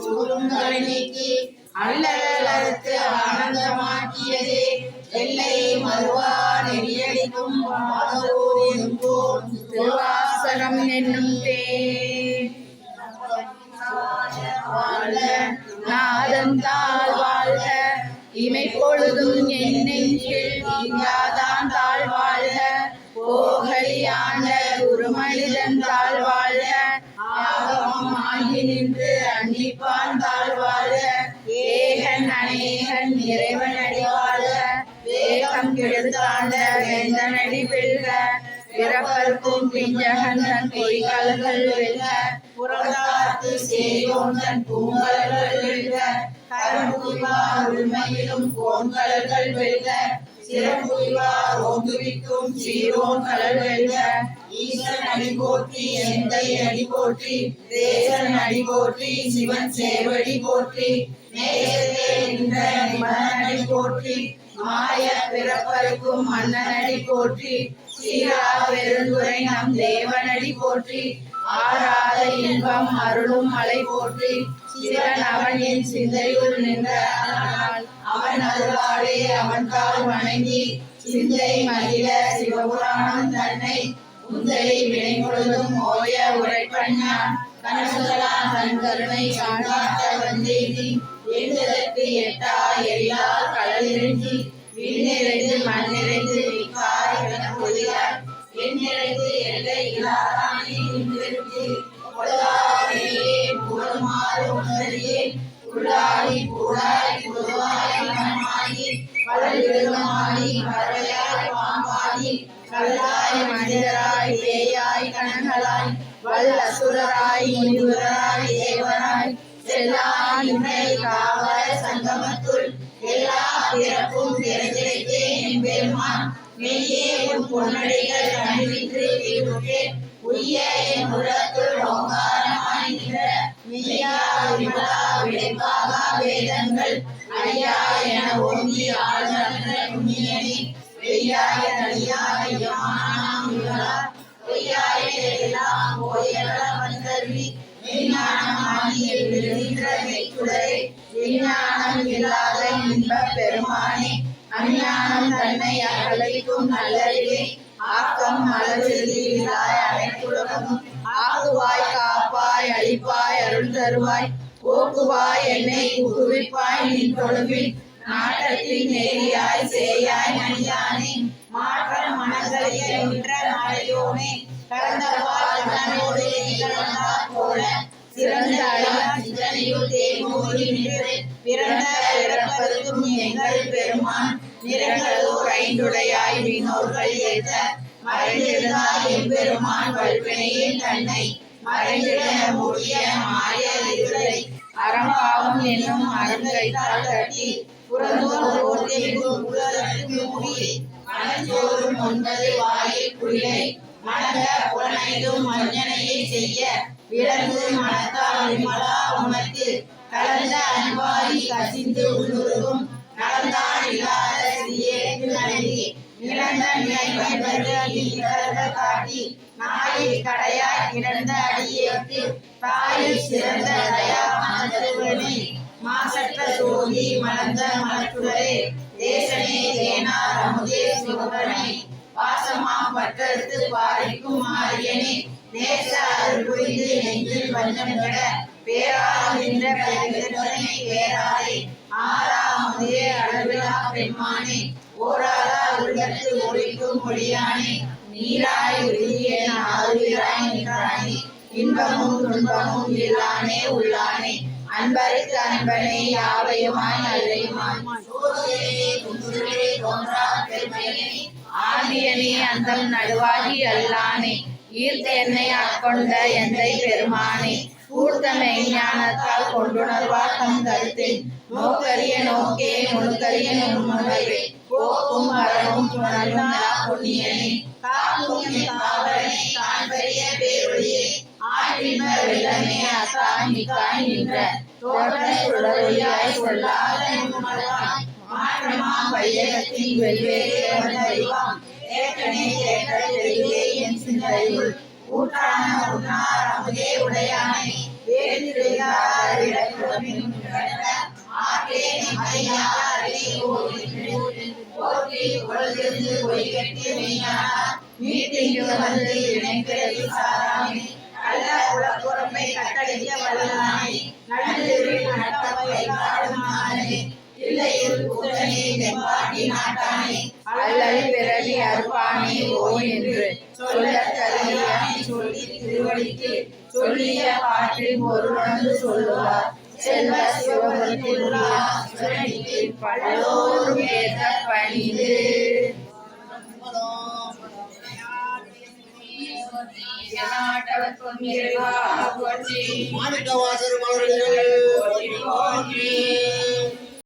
சூழுங்களை நீக்கி அல்லலறுத்து ஆனந்தமாக்கியதே எல்லை மறுவா நெறியடிக்கும் திருவாசகம் என்னும் நாதம் தாழ் வாழ்க இமை பொழுதும் என் நெஞ்சில் இங்காதான் தாழ் வாழ்க போகலியாண்ட குருமனிதன் தாழ் வாழ்க ஆகமம் ஆகி நின்று அன்னிப்பான் தாழ் வாழ்க ஏகன் அநேகன் இறைவன் அடி வாழ்க வேகம் கெடுத்தாண்ட வேந்தனடி வெல்க பிறப்பருக்கும் பிஞ்சகன் தன் பொய்கல்கள் வெல்க புறந்தார்க்கு சேயோன் தன் பூங்கல்கள் வெல்க கரும்புவார் உண்மையிலும் கோண்கல்கள் வெல்க சிறப்புவார் ஓங்குவிக்கும் சீரோன் கலல் வெல்க ஈசன் அடி போற்றி எந்தை அடி போற்றி தேசன் அடி போற்றி சிவன் சேவடி போற்றி நேயத்தே நின்ற மன்னனடி போற்றி மாய பிறப்பருக்கும் மன்னனடி போற்றி சீரா பெருந்துரை நம் தேவனடி போற்றி ஆராத இன்பம் அருளும் மலை போற்றி சிறன் அவன் என் சிந்தையுள் நின்ற அவன் அருளாலே அவன் கால் வணங்கி சிந்தை மகிழ சிவபுராணம் தன்னை உந்தை வினை முழுதும் ஓய உரைப்பண்ணான் கனசுகளா தன் கருணை காணாத வந்தேதி எந்ததற்கு எட்டா எல்லா கடலிறங்கி விண்ணிறைந்து மண்ணிறைந்து விக்காய் என பொழியாய் எண்ணிறைந்து எல்லை இல்லாதானே நின்றிருந்து பொழுதாகவே புகழுமாறு உணர்ந்தே உள்ளாடி கூடாய் குருவாய் மனமாகி வளர்விருமாடி பறவையாய் பாம்பாடி கல்லாய் மனிதராய் பேயாய் கணங்களாய் வல்லசுரராய் முனிவராய் தேவராய் செல்லா இன்மை காவல் சங்கமத்துள் எல்லா பிறப்பும் பிறந்திருக்கேன் என்பெருமான் மெய்யே உன் பொன்னடிகள் அணிவித்து தீர்வுற்றேன் உய்ய என் உலகத்துள் ஓங்காரமாய் நின்ற மெய்யா விமலா விடைப்பாகா வேதங்கள் ஐயா என ஓங்கி ஆழ்ந்த புண்ணியனே வெய்யாய தனியாய யமானாம் விமலா பொய்யாய எல்லாம் போயல வந்தருளி மெய்ஞானமாகிய விழுகின்ற மெய்க்குடரே விஞ்ஞானம் இல்லாத இன்பப் பெருமானே அஞ்ஞானம் தன்னை அகலிக்கும் நல்லறிவே ஆக்கம் மலர்விருந்தாய் அனைத்துலகமும் ஆக்குவாய் காப்பாய் அழிப்பாய் அருள் தருவாய் போக்குவாய் என்னை குவிப்பாய் நின் தொழுவில் நாட்டத்தின் நெறியாய் சேயாய் நனியானே மாற்றம் மனங்களில் நின்ற நாளையோனே கலந்தவாள் கண்ணனோடு நிகழ்ந்தார் போல சிறந்த அழகினையுள் தேமோடி நின்று பிறந்த பிறப்பதற்கும் எங்கள் பெருமான் நிறங்களோர் ஐந்துடையாய் விண்ணோர்கள் ஏற்ற மறைந்திருந்தார் எம்பெருமான் வல்வினையின் தன்னை மறைந்திட முடிய மாய இருளை அறம்பாவம் என்னும் அறங்கைத்தால் தட்டி புறந்தோர் ஓர்த்தெங்கும் உலகத்து மூடி மனச்சோறும் 9 வாயில் குடிலை மனத புலனையும் மஞ்சனையை செய்ய விளங்கு மனத்தால் விமலா உனக்கு கலந்த அன்பாரி கசிந்து உள்ளுருகும் நலந்தான் இல்லாத சிறியேக்கு நல்கி இழந்த நிலைவர்கள் காட்டி நாயில் கடையாய் கிடந்த அடியேற்கு தாயில் சிறந்த தயாமனத்துவனை மாசற்ற சோதி மலர்ந்த மலச்சுடரே தேசனே தேனார் அமுதே சிவகனை வாசமாம் பற்றறுத்து பாரிக்கும் ஆரியனே நேச அருள் புரிந்து நெஞ்சில் வஞ்சம் கட பேராகின்ற பெருந்தனை பேராதே ஆறாமதே அளவிலா பெண்மானே ஓராதா உள்ளத்து ஒழிக்கும் மொழியானே நீராய் உருகிய ஆறுயிராய் நின்றானே இன்பமும் துன்பமும் இல்லானே உள்ளானே அன்பருக்கு அன்பனே யாவையுமாய் அல்லையுமாய் தோன்றா பெருமையனே ஆதியனே அந்தம் நடுவாகி அல்லானே ஈர்த்த என்னை ஆட்கொண்ட எந்தை பெருமானே கூர்த்த மெய்ஞானத்தால் கொண்டுணர்வார் தம் கருத்தில் நோக்கரிய நோக்கே நுணுக்கரிய நுண்ணுணர்வே போக்கும் அறமும் புணரும் புண்ணியனே காக்கும் காவலனே காண்பரிய பேரொழியே ஆற்றின்ப வெள்ளமே அசாய் மிக்காய் நின்ற தோற்ற சுடரொழியாய் சொல்லாத நுண்ணுணர்வாய் மாற்றமா வையகத்தின் வெவ்வேறு தெய்வம் ஏற்றனே ஏற்ற தெளிவே என் சிந்தையுள் ஊற்றான உன்னார் அமுதே உடையானே மீட்டிங்கு வந்து இணைக்கிறது சாராமே கள்ள குலப்புறமை கட்டளிக்க வல்லானே நடுவில் நடப்பவை காரணமானே இல்லையில் புத்தனே செம்பாட்டி நாட்டானே அல்லல் பிறவி அறுப்பானே ஓ என்று சொல்லத் தருகிற சொல்லி திருவடிக்கு சொல்லிய பாட்டில் பொருளுணர்ந்து சொல்லுவார் செல்வ சிவபுரத்திலுள்ளார் பல்லோரும் ஏற்ற பணிந்து மாணிக்கவாசர் மலர்கள்